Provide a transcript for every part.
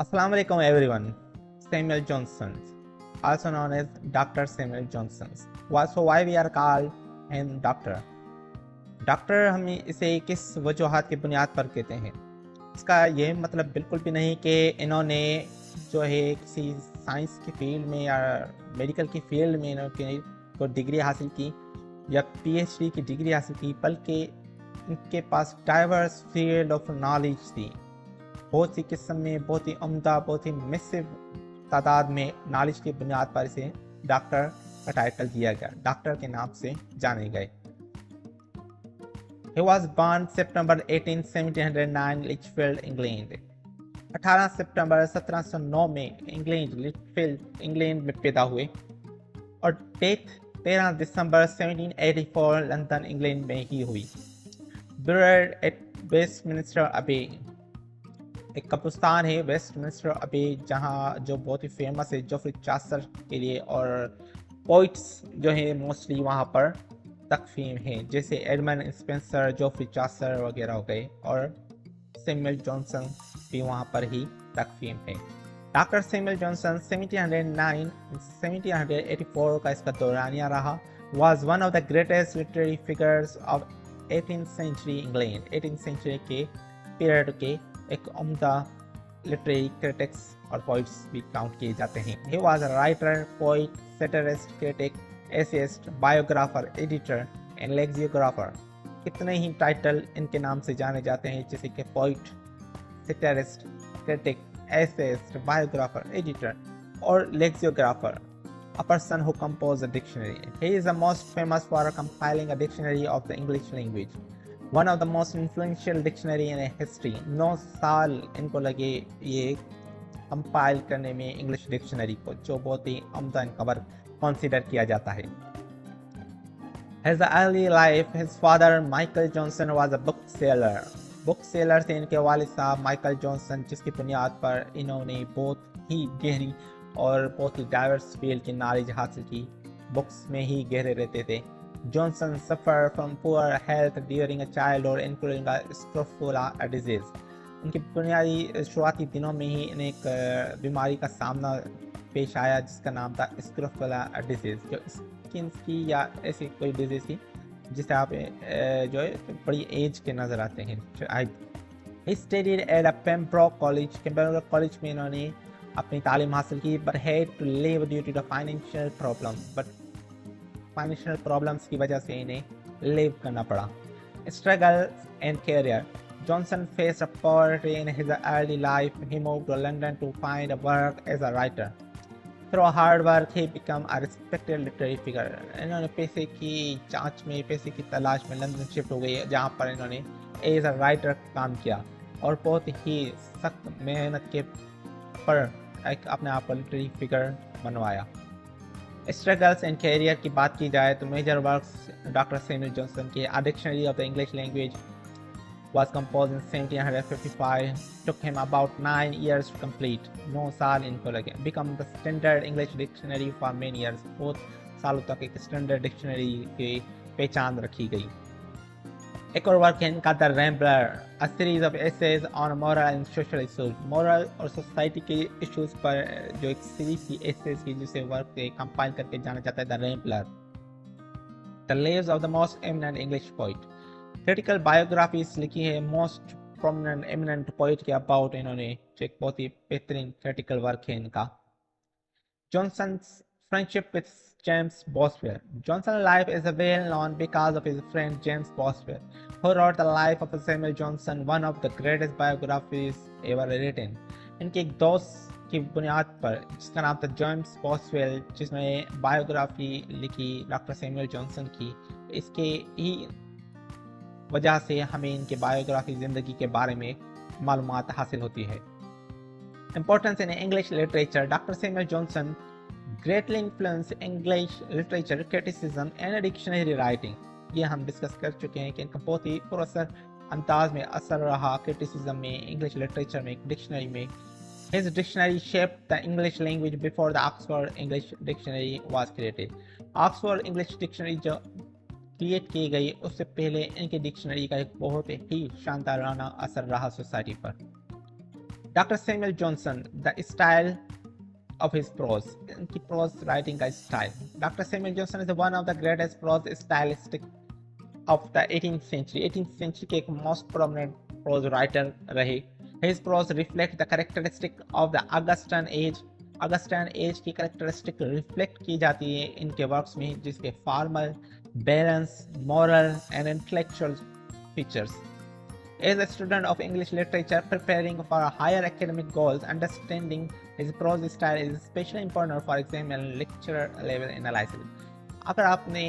Assalamu alaikum everyone. Samuel Johnson, also known as Dr. Samuel Johnson. So why we are called him Doctor? Doctor हम इसे किस वजूहात की बुनियाद पर कहते हैं? इसका ये मतलब बिल्कुल भी नहीं कि इन्होंने जो है किसी साइंस की फील्ड में या मेडिकल की फील्ड में इन्होंने कोई डिग्री हासिल की या पीएचडी की डिग्री हासिल की, बल्कि इनके पास डाइवर्स फील्ड ऑफ नॉलेज थी। बहुत सी किस्म में, बहुत ही उम्दा, बहुत ही मैसिव तादाद में नॉलेज की बुनियाद पर इसे डॉक्टर का टाइटल दिया गया, डॉक्टर के नाम से जाने गए। He was born September 18, 1709, Lichfield, England. 18 सितंबर 1709 में लिचफील्ड इंग्लैंड में पैदा हुए और डेथ 13 दिसंबर 1784 लंदन इंग्लैंड में ही हुई। Buried at Westminster Abbey, एक कब्रिस्तान है वेस्टमिंस्टर अबे, जहाँ जो बहुत ही फेमस है जोफ्री चासर के लिए, और पोइट्स जो है मोस्टली वहाँ पर तकफीम है, जैसे एडमंड स्पेंसर, जोफ्री चासर वगैरह हो गए, और सैमुअल जॉनसन भी वहाँ पर ही तकफीम है। डॉक्टर सैमुअल जॉनसन 1709-1784 का इसका दौरानिया रहा। was one of the greatest literary figures of 18th century England। 18th century के पीरियड के एक उम्दा लिटरेरी क्रिटिक्स और पोइट्स भी काउंट किए जाते हैं। He was a writer, poet, satirist, critic, essayist, biographer, editor and lexicographer। कितने ही टाइटल इनके नाम से जाने जाते हैं, जैसे कि poet, satirist, critic, essayist, biographer, editor और lexicographer. A person who composed a dictionary। He is the most famous for compiling a dictionary of the English language। One of the most influential dictionary in history। 9 साल इनको लगे ये compile करने में English dictionary को, जो बहुत ही उम्दा इनका वर्क कंसीडर किया जाता है। His early life, his father Michael Johnson was a bookseller। Bookseller थे इनके वालिद साहब माइकल जॉनसन, जिसकी बुनियाद पर इन्होंने बहुत ही गहरी और बहुत ही डाइवर्स फील्ड की नॉलेज हासिल की। बुक्स में ही गहरे रहते थे। Johnson suffer from poor health during a childhood including a scrofula disease. उनकी बुनियादी शुरुआती दिनों में ही इन्हें एक बीमारी का सामना पेश आया जिसका नाम था स्क्रोफुला डिजीज, जो स्किन की या ऐसी कोई डिजीज थी जिसे आप जो है बड़ी एज के नज़र आते हैं। He studied at a Pembroke College। Pembroke College में इन्होंने अपनी तालीम हासिल की, but had to leave due to the financial problems की वजह से इन्हें लीव करना पड़ा। Struggle and career। Johnson faced poverty in his early life। He moved to London to find a work as a writer। Through hard work he became a respected literary figure। इन्होंने पैसे की जांच में, पैसे की तलाश में लंदन शिफ्ट हो गई, जहाँ पर इन्होंने एज अ राइटर काम किया और बहुत ही सख्त मेहनत के पर एक अपने आप को लिटरेरी फिगर बनवाया। स्ट्रगल्स एंड कैरियर की बात की जाए तो major works doctor Samuel Johnson के A Dictionary of the English Language was composed in 1755। took him about 9 years to complete। 9 साल इनको लगे। become the standard English dictionary for many years। बहुत सालों तक एक स्टैंडर्ड डिक्शनरी की पहचान रखी गई। एक और वर्क है इनका the Rambler, a series of essays on moral and social issues। moral और सोसाइटी के इश्यूज पर जो एक सीरीज की एसेज की, जिसे वर्क कंपाइल करके जाना जाता है the Rambler. The lives of the most eminent English poet। Critical biographies लिखी है मोस्ट प्रोमिनेंट एमिनेंट पोइट के अबाउट इन्होंने, जो एक बहुत ही बेहतरीन क्रिटिकल वर्क है इनका। Johnson's friendship with James Boswell। Johnson's life is well known because of his friend James Boswell, who wrote the life of Samuel Johnson, one of the greatest biographies ever written। इनके एक दोस्त की बुनियाद पर, जिसका नाम था जेम्स बॉसवेल, जिसने बायोग्राफी लिखी डॉक्टर सैमुअल जॉनसन की, इसके ही वजह से हमें इनके बायोग्राफी ज़िंदगी के बारे में मालूमात हासिल होती है। Importance in English literature। Doctor Samuel Johnson greatly influenced English literature criticism and dictionary writing। ये हम डिस्कस कर चुके हैं कि इनका बहुत ही पुरअसर अंदाज में असर रहा क्रिटिसिज्म में, इंग्लिश लिटरेचर में, डिक्शनरी में। His dictionary shaped the English language before the Oxford English Dictionary was created। Oxford English Dictionary जो क्रिएट की गई उससे पहले इनके डिक्शनरी का एक बहुत ही शानदाराना असर रहा सोसाइटी पर। Dr. Samuel Johnson, the style of his prose, इनकी prose writing का style. Dr. Samuel Johnson is one of the greatest prose stylistic of the 18th century. 18th century के एक most prominent prose writer रहे. His prose reflect the characteristic of the Augustan age. Augustan age की characteristic reflect की जाती है इनके works में, जिसके formal, balance, moral and intellectual features. As a student of English literature preparing for higher academic goals, understanding his prose style is especially important for exam and lecture level analysis. अगर आपने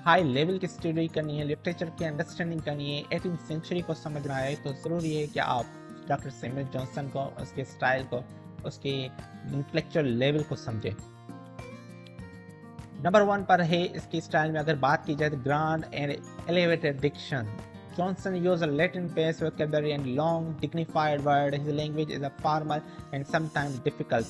high level की study करनी है, literature की understanding करनी है, 18th century को समझना है, तो ज़रूरी है कि आप डॉक्टर सैमुअल जॉनसन को, उसके स्टाइल को, उसके इंटेलेक्चुअल लेवल को समझें. नंबर 1 पर है इसकी स्टाइल में अगर बात की जाए तो grand and elevated diction. Johnson used a Latin-based vocabulary and long, dignified word. His language is a formal and sometimes difficult.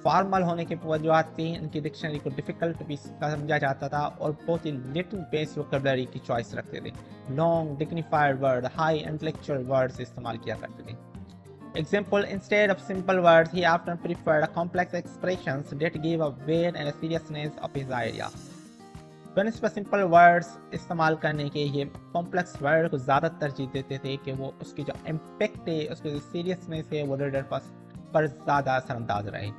Formal होने के वजूहत से इनकी डिक्शनरी को डिफ़िकल्ट भी समझा जाता था और बहुत ही लेटिन बेस्ड वोकेबलरी की चॉइस रखते थे. Long dignified word, high intellectual words इस्तेमाल किया करते थे. Example, instead of simple words, he often preferred complex expressions that give a weight and a seriousness of his idea. बनस्पत सिंपल वर्ड्स इस्तेमाल करने के ये कॉम्प्लेक्स वर्ड को ज़्यादा तरजीह देते थे कि वो उसकी जो इम्पेक्ट है, उसकी जो सीरियसनेस है, वो रीडर पर ज़्यादा असरअंदाज रहे.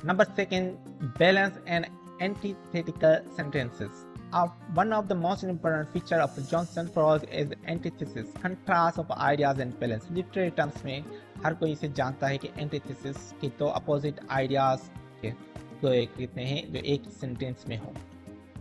Number 2, balance and antithetical sentences. One of the most important feature of Johnson prose is antithesis, contrast of ideas and balance. Literary terms में हर कोई इसे जानता है कि antithesis के दो opposite ideas के दो कितने हैं जो एक सेंटेंस में हो.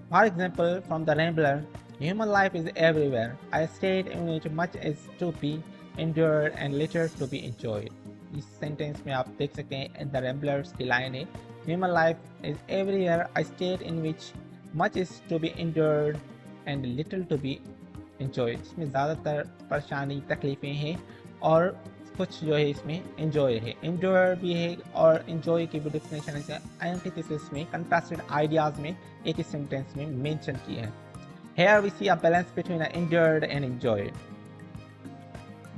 For example, from the Rambler, human life is everywhere, a state in which much is to be endured and little to be enjoyed. इस सेंटेंस में आप देख सकते हैं The Ramblers की लाइन है, human life is everywhere, a state in which much is to be endured and little to be enjoyed. इसमें ज़्यादातर परेशानी तकलीफ़ें हैं और कुछ जो है इसमें एंजॉय है. एंजॉय भी है और एंजॉय की भी डेफिनेशन है एंटीथेसिस में, कंट्रास्टेड आइडियाज में एक ही सेंटेंस में मेंशन की है. Here we see a balance between endured and enjoyed.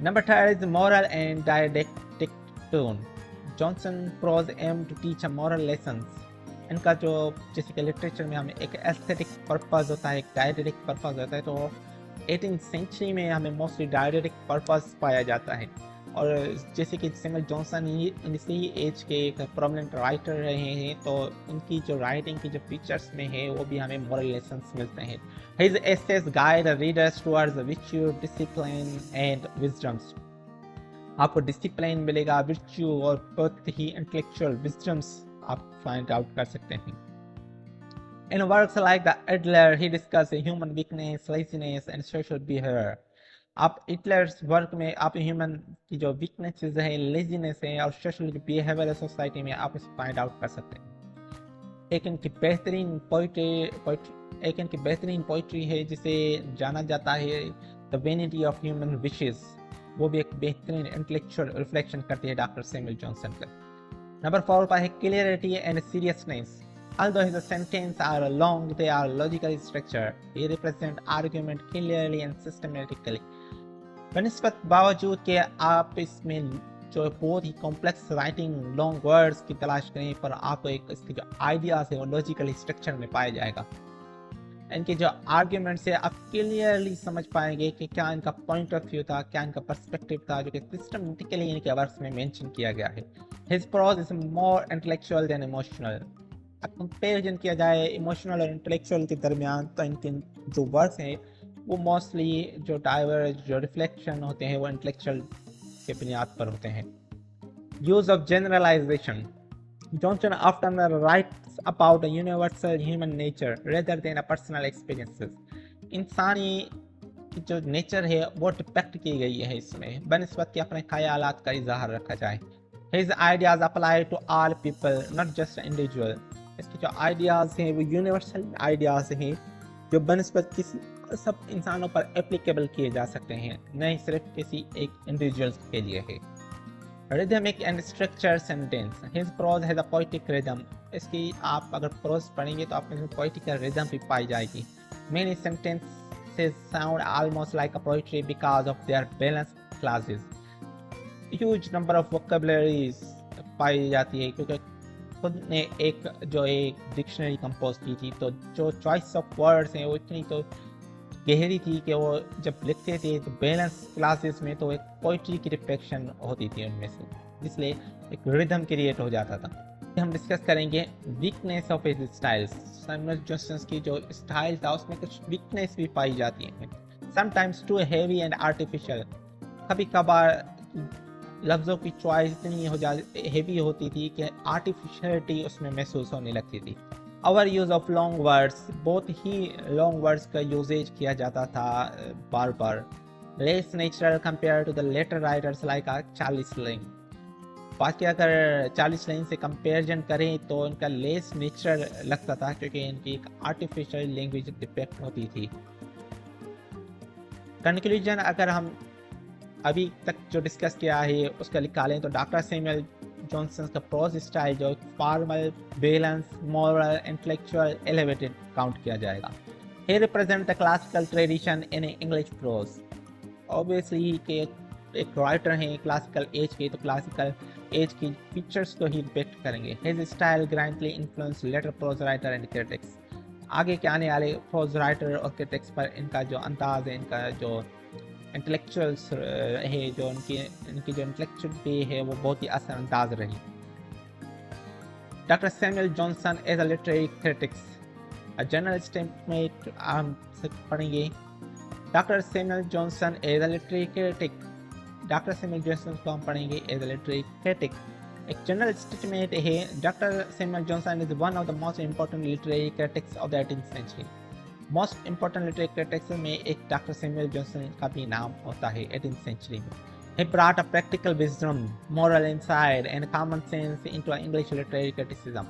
Number 3 is moral and didactic tone. Johnson prose aim to teach a moral lessons. इनका जो जैसे कि लिटरेचर में हमें एक एस्थेटिक पर्पस होता है, एक डायडेटिक पर्पस होता है, तो 18th सेंचुरी में हमें मोस्टली डायडेटिक पर्पस पाया जाता है. और जैसे कि सैमुअल जॉनसन इसी एज के एक प्रोमिनेंट राइटर रहे हैं, तो इनकी जो राइटिंग की जो फीचर्स में है वो भी हमें मॉरल लेसन्स मिलते हैं. His essays guide readers towards virtue, discipline and wisdoms. आपको डिसिप्लिन मिलेगा, वर्च्यू और बहुत ही इंटेलेक्चुअल विजडम्स आप फाइंड आउट कर सकते हैं. In works like the Adler, he discusses human weakness, laziness and social behavior. आप इटलर्स वर्क में आप ह्यूमन की जो वीकनेसेस है, लेजीनेस है और सोशल बिहेवियर सोसाइटी में आप इसे फाइंड आउट कर सकते हैं. एक इनकी बेहतरीन पोइट्री है जिसे जाना जाता है the vanity of human wishes. वो भी एक बेहतरीन इंटेलेक्चुअल रिफ्लेक्शन करती है डॉक्टर सैमुअल जॉनसन का. नंबर 4 पर है clarity and seriousness. Although his sentences are long, they are logically structured. He represents argument clearly and systematically. बनस्पत बावजूद कि आप इसमें जो बहुत ही कॉम्प्लेक्स राइटिंग लॉन्ग वर्ड्स की तलाश करें, पर आपको एक इसके जो आइडियाज है वो लॉजिकली स्ट्रक्चर में पाया जाएगा. इनके जो आर्ग्यूमेंट्स है आप क्लियरली समझ पाएंगे कि क्या इनका पॉइंट ऑफ व्यू था, क्या इनका पर्सपेक्टिव था, जो कि सिस्टमेटिकली इनके वर्क्स में मेंशन किया गया है. His prose is more intellectual than emotional. Comparison किया जाए इमोशनल और इंटेलेक्चुअल के दरमियान, तो इनके जो वर्क्स हैं वो मोस्टली जो डाइवर्ज जो रिफ्लेक्शन होते हैं वो इंटेलेक्चुअल के बुनियाद पर होते हैं. Use of generalisation. Johnson often writes about a universal human nature rather than a personal experiences. इंसानी की जो नेचर है वो डिपेक्ट की गई है इसमें, बनस्बत के अपने ख्यालात का इजहार रखा जाए. His ideas apply to all people not just individual. इसके जो आइडियाज़ हैं वो यूनिवर्सल आइडियाज़ हैं जो बनस्बत किसी सब इंसानों पर एप्लीकेबल किए जा सकते हैं, नहीं सिर्फ किसी एक इंडिविजुअल के लिए है. Rhythmic and structure sentence. His prose has a poetic rhythm. इसकी आप अगर प्रोज पढ़ेंगे तो आप में पोएटिकल रिदम भी पाई जाएगी. Many sentences sound almost like a poetry because of their balance clauses. Huge number of vocabularies पाई जाती है, क्योंकि खुद ने एक डिक्शनरी कंपोज की थी, तो जो चॉइस ऑफ वर्ड्स हैं वो इतनी तो गहरी थी कि वो जब लिखते थे तो बैलेंस क्लासेस में तो एक पोइट्री की रिफ्लेक्शन होती थी उनमें से, इसलिए एक रिदम क्रिएट हो जाता था। हम डिस्कस करेंगे weakness of his styles. Samuel Johnson की जो स्टाइल था उसमें कुछ वीकनेस भी पाई जाती है, sometimes too heavy and artificial. कभी कभार लफ्ज़ों की चॉइस इतनी हेवी होती थी कि आर्टिफिशियलिटी उसमें महसूस होने लगती थी। Over use of long words, बहुत ही लॉन्ग वर्ड्स का यूजेज किया जाता था बार बार। Less natural compare to the later writers like Charles Lane. बाकी अगर चार्ल्स लेन से कंपेरिजन करें तो इनका लेस नेचुरल लगता था, क्योंकि इनकी एक आर्टिफिशियल लैंग्वेज डिफेक्ट होती थी। कंक्लूजन अगर हम अभी तक जो डिस्कस किया है उसका निकालें तो डॉक्टर सैमुअल जॉनसन का प्रोज स्टाइल जो formal, balance, moral, intellectual, elevated count किया जाएगा। He represent the classical tradition in English prose. Obviously कि एक राइटर हैं क्लासिकल एज के, तो क्लासिकल एज की फीचर्स को ही डिपेक्ट करेंगे। His style grandly influence later prose writer and critics. आगे के आने वाले प्रोज राइटर और क्रिटिक्स पर इनका जो अंदाज है, इनका जो इंटेलेक्चुअल्स है, जो इनकी जो इंटेलेक्चुअल पे है वो बहुत ही असरअंदाज रही। Doctor Samuel Johnson as a literary critics, a general statement हम पढ़ेंगे। Doctor Samuel Johnson as a literary critic. Doctor Samuel Johnson को हम पढ़ेंगे एज अ लिटरेरी क्रिटिक। एक जनरल स्टेटमेंट है, doctor Samuel Johnson is one of the most important literary critics of the 18th century. Most important literary critics में एक doctor Samuel Johnson का भी नाम होता है 18th सेंचुरी में। He brought a practical wisdom, moral insight and common sense into English literary criticism.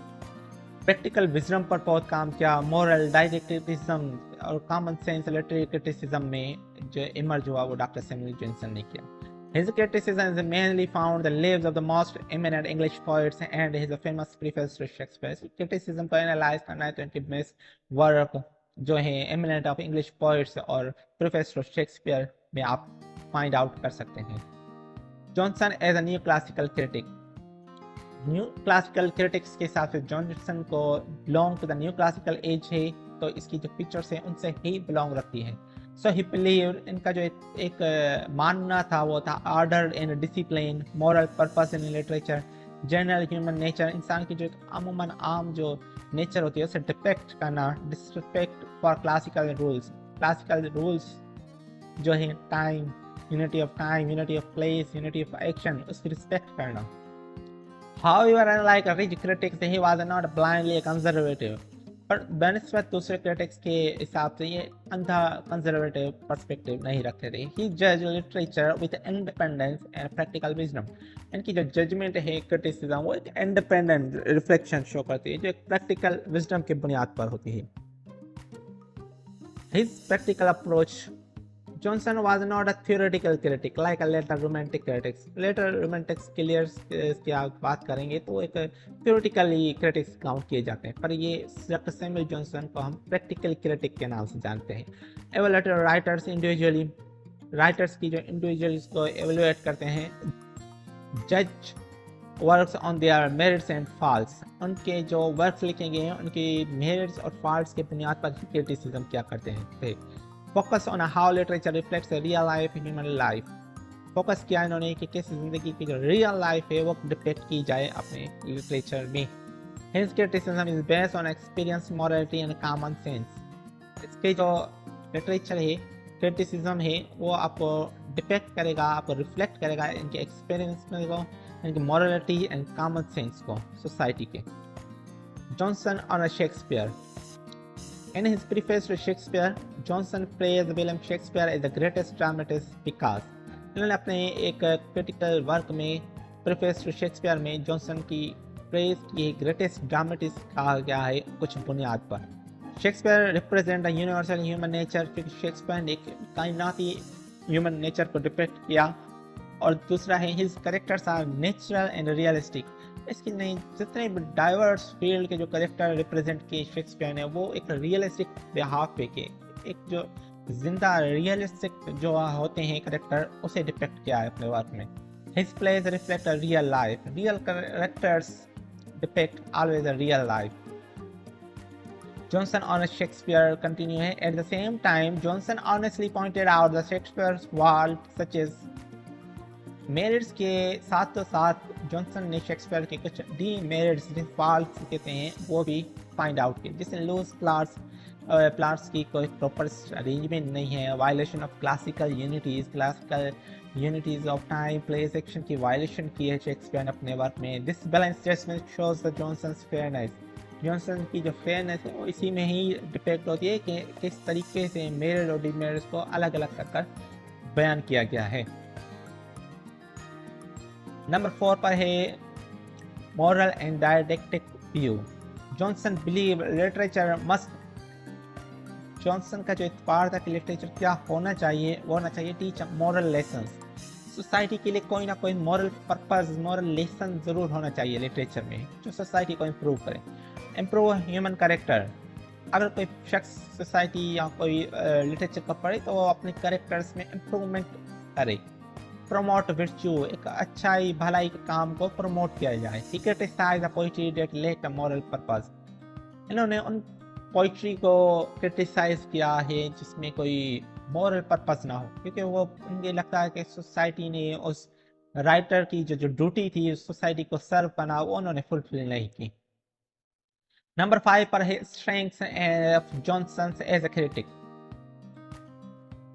Practical wisdom पर बहुत काम किया, मॉरल डायरेक्टिविज्म और कॉमन सेंस लिटरेरी क्रिटिसिज्म में जो इमर्ज हुआ वो डॉक्टर सैमुअल जॉनसन ने किया। His criticism is mainly found the lives of the most eminent English poets and his famous preface to Shakespeare. Criticism को एनालाइज करना है तो इनके बेस्ट वर्क जो है एमिनेंट ऑफ इंग्लिश पोइट्स और प्रीफेस टू शेक्सपियर में आप फाइंड आउट कर सकते हैं। Johnson as a new classical critic. New classical critics के हिसाब से जॉनसन को belong to the new classical age है, तो इसकी जो पिक्चर्स है उनसे ही बिलोंग रखती है। सो ही बिलीव, इनका जो एक मानना था वो था order and discipline, moral purpose in literature, general human nature. इंसान की जो अमूमन आम जो नेचर होती है उसे डिपेक्ट करना, disrespect for classical rules. Classical rules जो है time, unity of time, unity of place, unity of action, उसकी रिस्पेक्ट करना। However, unlike rich critics, he was not blindly conservative. पर बनस्पत दूसरे क्रिटिक्स के हिसाब से ये अंधा कंजर्वेटिव पर्सपेक्टिव नहीं रखते थे। ही जज literature with independence and practical wisdom. इनकी जो जजमेंट है क्रिटिसिज्म वो एक इंडिपेंडेंट रिफ्लेक्शन शो करती है जो एक प्रैक्टिकल विजडम की बुनियाद पर होती है। His practical approach. Johnson was not a theoretical critic like a later romantic critics. Later romantic clears की आप बात करेंगे तो एक theoretically critics काउंट किए जाते हैं, पर ये डॉक्टर सैमुअल जॉनसन को हम practical critic के नाम से जानते हैं। Evaluator writers individually, राइटर्स की जो इंडिविजुअल्स को एवेलुएट करते हैं। जज works on their merits and faults, उनके जो वर्क्स लिखे गए हैं उनकी मेरिट्स और फॉल्ट्स के बुनियाद पर क्रिटिसिज्म क्या करते हैं। Focus on how literature reflects real life, human life. Focus किया इन्होंने कि किस जिंदगी की जो रियल लाइफ है वो डिपेक्ट की जाए अपने लिटरेचर में। His criticism is based on experience, morality and common sense. इसके जो लिटरेचर है, क्रिटिसिज्म है, वो आपको डिपेक्ट करेगा, आपको रिफ्लेक्ट करेगा इनके एक्सपीरियंस को, इनकी मॉरलिटी एंड कॉमन सेंस को सोसाइटी के। Johnson on Shakespeare. In his preface to Shakespeare, Johnson praised William Shakespeare as the greatest dramatist because इन्होंने अपने एक क्रिटिकल वर्क में प्रीफेस टू शेक्सपियर में जॉनसन की प्रेज की ग्रेटेस्ट ड्रामेटिस्ट कहा गया है कुछ बुनियाद पर। Shakespeare represent the universal human nature, क्योंकि शेक्सपियर ने एक कायनाती ह्यूमन नेचर को डिपेक्ट किया। और दूसरा है his characters are natural and realistic. इसकी नहीं जितने भी डाइवर्स फील्ड के जो कैरेक्टर रिप्रेजेंट किए शेक्सपियर ने वो एक रियलिस्टिक बिहाफ पे के, एक जो जिंदा रियलिस्टिक जो होते हैं कैरेक्टर उसे डिपेक्ट किया है अपने वर्क में। His plays reflect a real life. Real characters depict always a real life. Johnson on Shakespeare continue है. At the same time, Johnson honestly pointed out the Shakespeare's faults such as merits के साथ तो साथ Johnson ने Shakespeare के कुछ demerits जिन faults कहते हैं वो भी फाइंड आउट किए, जैसे लूज प्लाट्स की कोई प्रॉपर अरेंजमेंट नहीं है, violation of classical unities of time place action की वायलेशन की है शेक्सपियर ने अपने वर्क में. This balance judgement shows the Johnson's fairness. Johnson की जो फेयरनेस है वो इसी में ही डिपेक्ट होती है कि किस तरीके से मेरिट और डीमेरिट्स को अलग अलग कर बयान किया गया है. नंबर 4 पर है moral and didactic view. Johnson believe literature must. Johnson का जो इत्तेफाक था कि लिटरेचर क्या होना चाहिए, वो होना चाहिए टीच मॉरल लेसन्स. सोसाइटी के लिए कोई ना कोई मॉरल पर्पस, मॉरल लेसन ज़रूर होना चाहिए लिटरेचर में जो सोसाइटी को इम्प्रूव करे. Improve human character. अगर कोई शख्स सोसाइटी या कोई लिटरेचर को पढ़े तो वो अपने कैरेक्टर्स में इम्प्रूवमेंट करे. Promote virtue. एक अच्छाई भलाई के काम को प्रमोट किया जाए. He criticise the poetry that lack a moral purpose. इन्होंने उन पोइट्री को क्रिटिसाइज किया है जिसमें कोई मॉरल पर्पस ना हो, क्योंकि वो उनको लगता है कि सोसाइटी ने उस राइटर की जो ड्यूटी थी सोसाइटी को सर्व करना वो उन्होंने फुलफिल नहीं की. नंबर 5 पर है strengths of Johnson as a critic.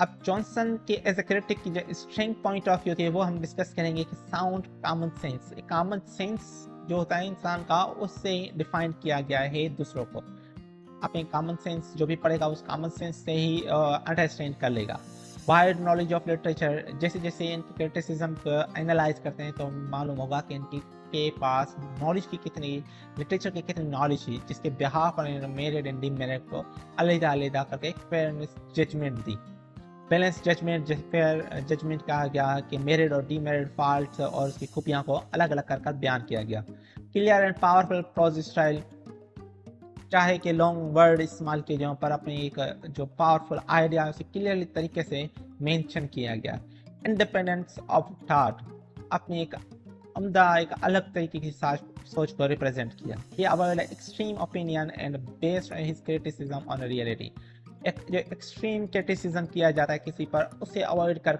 अब जॉनसन के एज अ क्रिटिक की जो स्ट्रेंथ पॉइंट ऑफ व्यू थी वो हम डिस्कस करेंगे कि sound common sense. Common sense जो होता है इंसान का उससे डिफाइन किया गया है दूसरों को. अपने कॉमन सेंस जो भी पढ़ेगा उस कॉमन सेंस से ही अंडरस्टैंड कर लेगा. Wide knowledge of literature. जैसे जैसे इनकी क्रिटिसिज्म को एनालाइज करते हैं तो मालूम होगा कि इनकी के पास नॉलेज की कितनी, लिटरेचर की कितनी नॉलेज है, जिसके बिहाफ पर मेरिट एंड डीमेरिट को अलग-अलग करके एक फेयरनेस जजमेंट दी. बैलेंस जजमेंट, फेयर जजमेंट कहा गया कि मेरिट और डीमेरिट फॉल्ट्स और उसकी खूबियाँ को अलग अलग कर बयान किया गया. Clear and powerful prose style. चाहे कि लॉन्ग वर्ड इस्तेमाल किए जाओ पर अपने एक जो पावरफुल आइडिया उसे क्लियरली तरीके से मेंशन किया गया. Independence of thought. अपनी एक उम्दा एक अलग तरीके की सोच को रिप्रेजेंट किया. He avoid extreme opinion and based his criticism on reality. एक जो एक्सट्रीम क्रिटिसिज्म किया जाता है किसी पर उसे अवॉइड कर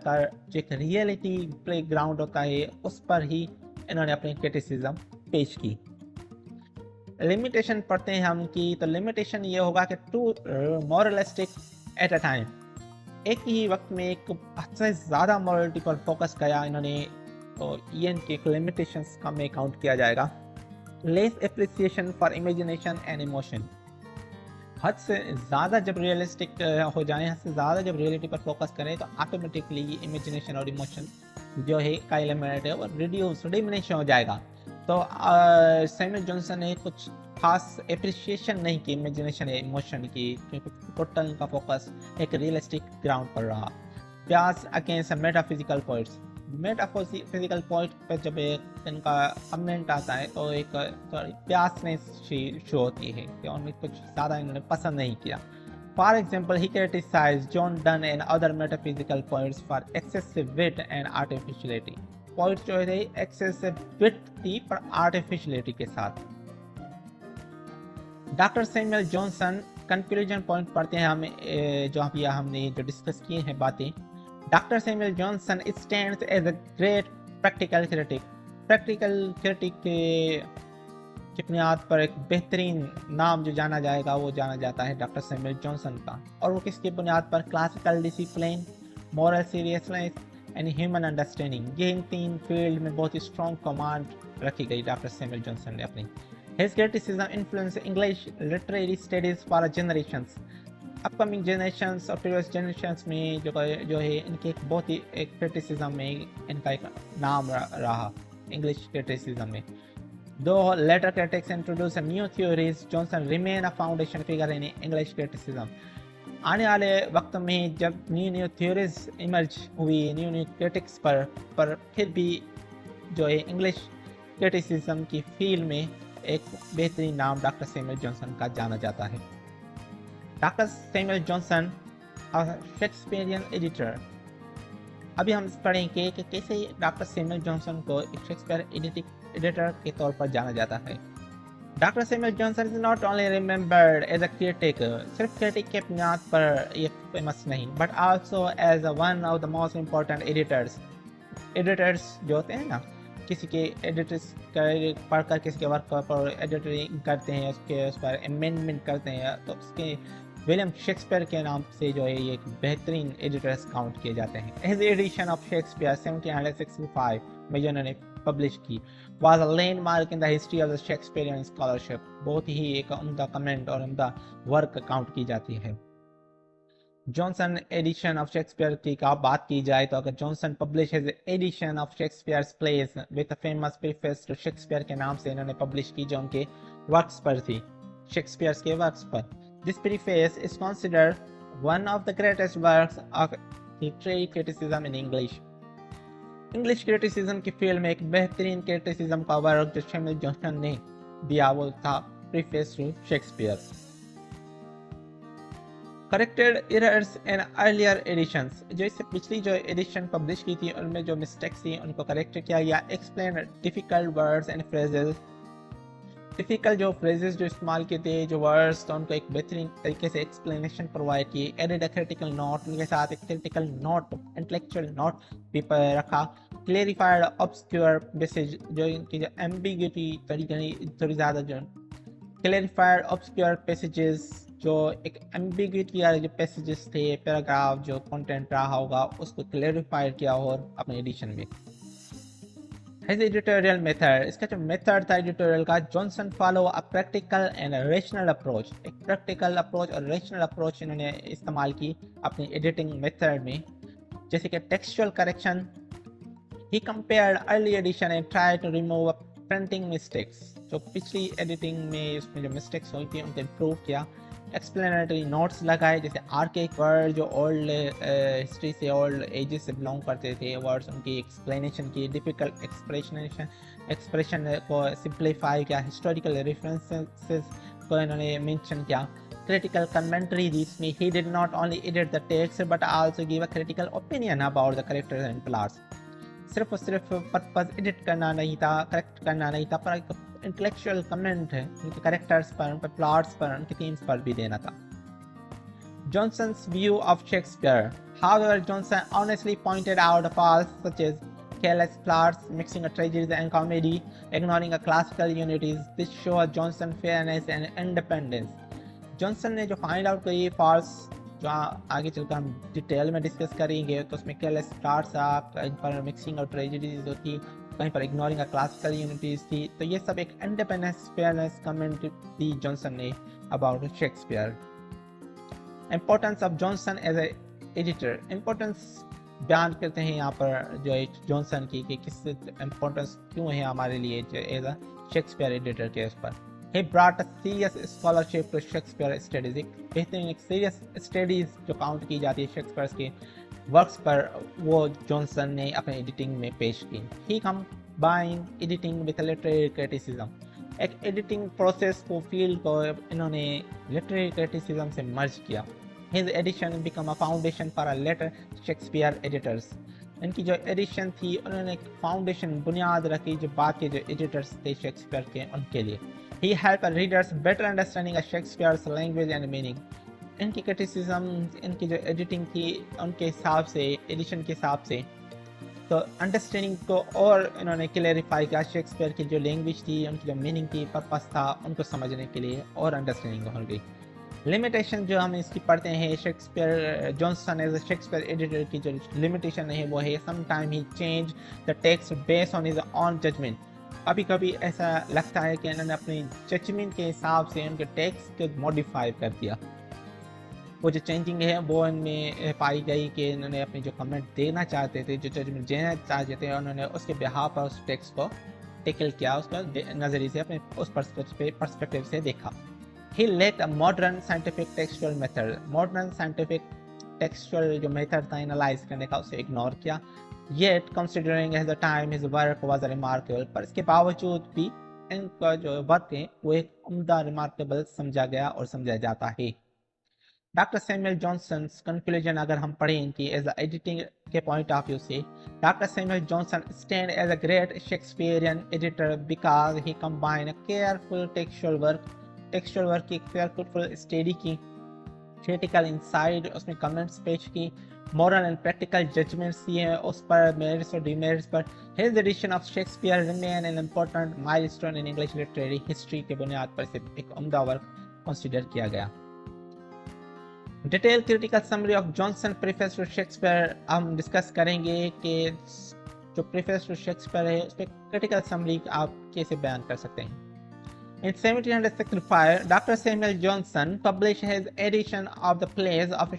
जो एक रियलिटी प्ले ग्राउंड होता है उस पर ही इन्होंने अपनी क्रिटिसिज्म पेश की. लिमिटेशन पढ़ते हैं हम की, तो लिमिटेशन ये होगा कि too moralistic at a time. एक ही वक्त में एक हद से ज़्यादा मॉरलिटी पर फोकस किया इन्होंने, तो ये इनके लिमिटेशंस का में काउंट किया जाएगा. Less appreciation for imagination and emotion. हद से ज़्यादा जब रियलिस्टिक हो जाए, हद से ज़्यादा जब रियलिटी पर फोकस करें तो ऑटोमेटिकली इमेजिनेशन और इमोशन जो है का एलिमेंट है वो रिड्यूस डिमिनिश हो जाएगा. तो सैमुअल जॉनसन ने कुछ खास एप्रिसिएशन नहीं की इमेजिनेशन या इमोशन की, क्योंकि टोटल का फोकस एक रियलिस्टिक ग्राउंड पर रहा. प्यास against metaphysical points. Metaphysical point पर जब इनका कमेंट आता है तो एक प्यासनेस शो होती है कि उन्हें कुछ ज़्यादा इन्होंने पसंद नहीं किया. For example he criticise John Donne and other metaphysical points for excessive wit and artificiality. Point जो है एक्सेसिव विट थी पर आर्टिफिशियलिटी के साथ. Doctor Samuel Johnson conclusion point पढ़ते हैं हम जो अभी हमने जो डिस्कस किए हैं बातें. Doctor Samuel Johnson stands as a great practical critic. Practical critic की बुनियाद पर एक बेहतरीन नाम जो जाना जाएगा वो जाना जाता है डॉक्टर सैमुअल जॉनसन का. और वो किसकी बुनियाद पर? Classical discipline, moral seriousness and human understanding. ये इन 3 फील्ड में बहुत ही स्ट्रॉन्ग कमांड रखी गई डॉक्टर सैमुअल जॉनसन ने अपनी. His criticism influenced English literary studies for generations. Upcoming generations और प्रीवियस जनरेशंस में जो है इनके एक बहुत ही एक क्रिटिसिज्म में इनका एक नाम रहा इंग्लिश क्रिटिसिज्म में. Though later critics introduce new theories, Johnson remain a foundation figure in English criticism. आने वाले वक्त में जब न्यू थ्योरीज इमर्ज हुई, न्यू क्रिटिक्स पर फिर भी जो है इंग्लिश क्रिटिसिज्म की फील्ड में एक बेहतरीन नाम डॉक्टर सैमुअल जॉनसन का जाना जाता है. Doctor Samuel Johnson, Shakespearean editor. अभी हम पढ़ेंगे कि कैसे डॉक्टर सैमुअल जॉनसन को एक शेक्सपियर एडिटर के तौर पर जाना जाता है। Doctor Samuel Johnson is not only remembered as a critic, सिर्फ क्रिटिक के बुनियाद पर ये फेमस नहीं, but also as one of the most important editors. Editors जो होते हैं ना, किसी के एडिटर्स पढ़कर किसी के वर्क पर एडिटिंग करते हैं, उसके उस पर अमेंडमेंट करते हैं, तो उसके विलियम शेक्सपियर के नाम से जो है ये एक बेहतरीन एडिटर्स काउंट किए जाते हैं। हिज एडिशन ऑफ शेक्सपियर 1765 में जो उन्होंने पब्लिश की was a landmark in the history of the Shakespearean scholarship. बहुत ही एक उम्दा कमेंट और उम्दा वर्क काउंट की जाती है। जॉनसन एडिशन ऑफ शेक्सपियर की बात की जाए तो अगर Johnson publish his edition of Shakespeare's plays with famous preface to Shakespeare के नाम से इन्होंने पब्लिश की, जो उनके वर्क्स पर थी, शेक्सपियर्स के वर्क्स पर। This preface is considered one of the greatest works of literary criticism in English. English criticism की फील्ड में एक बेहतरीन क्रिटिसिज्म का वर्क जो सैमुअल जॉनसन ने दिया वो था preface to Shakespeare. Corrected errors in earlier editions, जो इससे पिछली जो एडिशन पब्लिश की थी उनमें जो मिस्टेक्स थी उनको करेक्ट किया, या explain difficult words and phrases. Difficult जो फ्रेजेस जो इस्तेमाल किए थे, जो वर्ड्स, तो उनको एक बेहतरीन तरीके से एक्सप्लेनेशन प्रोवाइड की। एडेड अ क्रिटिकल नोट, उनके साथ एक क्रिटिकल नोट, इंटेलेक्चुअल नोट भी रखा। क्लेरिफाइड ऑब्सक्योर मैसेज, जो इनकी जो एम्बिग्यूटी थोड़ी ज़्यादा जो क्लेरिफाइड ऑब्सक्योर पैसेजेस, जो एक एम्बिग्यूटी वाले जो पैसेजेस थे, पैराग्राफ जो कंटेंट रहा होगा उसको क्लेरिफाइड किया और अपने एडिशन में। हिज एडिटोरियल मेथड, इसका जो मेथड था एडिटोरियल का, Johnson follow a practical and rational approach. एक प्रैक्टिकल अप्रोच और रेशनल अप्रोच इन्होंने इस्तेमाल की अपनी एडिटिंग मेथड में, जैसे कि textual correction. He compared early edition and try to remove printing mistakes, जो पिछली एडिटिंग में उसमें जो मिस्टेक्स हुई थी उनको इम्प्रूव किया। एक्सप्लेनेटरी नोट्स लगाए, जैसे आर्केक वर्ड जो ओल्ड हिस्ट्री से, ओल्ड एजेस से बिलोंग करते थे वर्ड्स, उनकी एक्सप्लेनेशन की। डिफिकल्ट एक्सप्रेशन को सिंप्लीफाई किया। हिस्टोरिकल रेफरेंसेस को इन्होंने मेंशन किया। क्रिटिकल कमेंट्री, जिसमें he did not only edit the text but also give a critical opinion about the characters and plots. सिर्फ और सिर्फ पर्पस एडिट करना नहीं था, करेक्ट करना नहीं था, पर इंटेलेक्चुअल कमेंट है उनके कैरेक्टर्स पर, उनके प्लॉट्स पर, उनके थीम्स पर भी देना था। Johnson's view of Shakespeare. However, Johnson honestly pointed out faults such as careless plots, mixing a tragedy and comedy, ignoring a classical unities. This shows Johnson fairness and independence. Johnson ने जो find out करी false, जो आगे चलकर हम detail में discuss करेंगे, तो उसमें केयरलेस प्लॉट्स था, कहीं पर मिक्सिंग और ट्रेजेडीज होती, कहीं पर इग्नोरिंग अ क्लासिकल यूनिटीज थी। तो ये सब एक इंडिपेंडेंस फेयरनेस कमेंट दी जॉनसन ने about Shakespeare. Importance of Johnson as a editor, importance बयान करते हैं यहाँ पर जो जॉनसन की कि किस इम्पोर्टेंस क्यों है हमारे लिए जो एज अ शेक्सपियर एडिटर के उस पर। He brought a serious scholarship to Shakespeare studies. एक बेहतरीन एक सीरियस स्टडीज जो काउंट की जाती है शेक्सपियर के वर्क्स पर, वो जॉनसन ने अपने एडिटिंग में पेश की। He combined editing with literary criticism. एक एडिटिंग प्रोसेस को, फील्ड को इन्होंने लिटरेरी क्रिटिसिज्म से मर्ज किया। His edition became a foundation for a later Shakespeare editors. इनकी जो एडिशन थी उन्होंने एक फाउंडेशन, बुनियाद रखी जो बाद के जो एडिटर्स थे शेक्सपियर के, उनके लिए। He helped readers better understanding of Shakespeare's language and meaning. इनकी क्रिटिसिज्म, इनकी जो एडिटिंग थी उनके हिसाब से, एडिशन के हिसाब से, तो अंडरस्टैंडिंग को और इन्होंने क्लेरिफाई किया। शेक्सपियर की जो लैंग्वेज थी, उनकी जो मीनिंग थी, पर्पस था, उनको समझने के लिए और अंडरस्टैंडिंग हो गई। लिमिटेशन जो हम इसकी पढ़ते हैं, Shakespeare Johnson as a Shakespeare editor की जो लिमिटेशन है वो है sometime he change the text based on his own judgement. कभी कभी ऐसा लगता है कि इन्होंने अपनी जजमेंट के हिसाब से उनके टेक्स्ट को मॉडिफाई कर दिया। वो जो चेंजिंग है वो इनमें पाई गई कि इन्होंने अपनी जो कमेंट देना चाहते थे, जो जजमेंट देना चाहते थे, उन्होंने उसके बिहाफ पर उस टेक्स्ट को टेकल किया, उसको नज़रिए से, अपने उस पर्सपेक्टिव से देखा। He lacked a modern scientific textual method. Modern scientific textual जो मेथड था एनालाइज करने का, उसे इग्नोर किया। Yet, considering at the time his work was remarkable, पर इसके बावजूद भी इनका जो वर्क है वो एक उम्दा, रिमार्केबल समझा गया और समझा जाता है। डॉक्टर सैमुअल जॉनसन कंक्लूजन अगर हम पढ़ें कि एज अ एडिटिंग के पॉइंट ऑफ व्यू से, doctor Samuel Johnson stand as a great Shakespearean editor because he combine careful textual work की, केयरफुल स्टडी की, क्रिटिकल इनसाइड उसमें कमेंट्स पेश की, मॉरल एंड प्रैक्टिकल जजमेंट्स दिए उस पर, मेरिट्स और डिमेरिट्स पर। His edition of Shakespeare remain an important milestone in English literary history के बुनियाद पर इसे एक उम्दा वर्क कंसीडर किया गया। Detail critical summary of Johnson preface to Shakespeare हम डिस्कस करेंगे कि जो प्रीफेस टू शेक्सपियर है उस पर क्रिटिकल समरी आप कैसे बयान कर सकते हैं। In 1765, Dr. Samuel Johnson published his edition of the plays of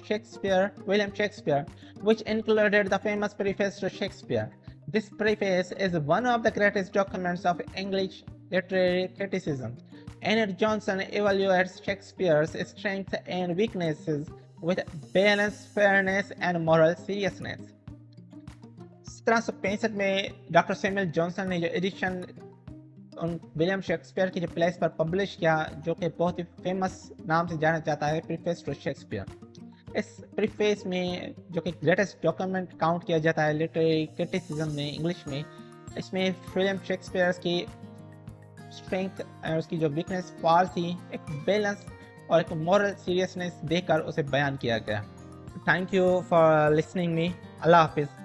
William Shakespeare, which included the famous preface to Shakespeare. This preface is one of the greatest documents of English literary criticism, and Johnson evaluates Shakespeare's strengths and weaknesses with balance, fairness, and moral seriousness. 1765 में doctor Samuel Johnson ने जो addition उन William Shakespeare की जो place पर publish किया, जो कि बहुत ही फेमस नाम से जाना जाता है, प्रीफेस टू शेक्सपियर। इस प्रीफेस में जो कि ग्रेटेस्ट डॉक्यूमेंट काउंट किया जाता है लिटरेरी क्रिटिसिज्म में इंग्लिश में, इसमें विलियम शेक्सपियर की स्ट्रेंथ और उसकी जो वीकनेस पार थी एक बैलेंस और एक मॉरल सीरियसनेस देकर उसे बयान किया गया। Thank you for listening me. अल्लाह हाफिज़।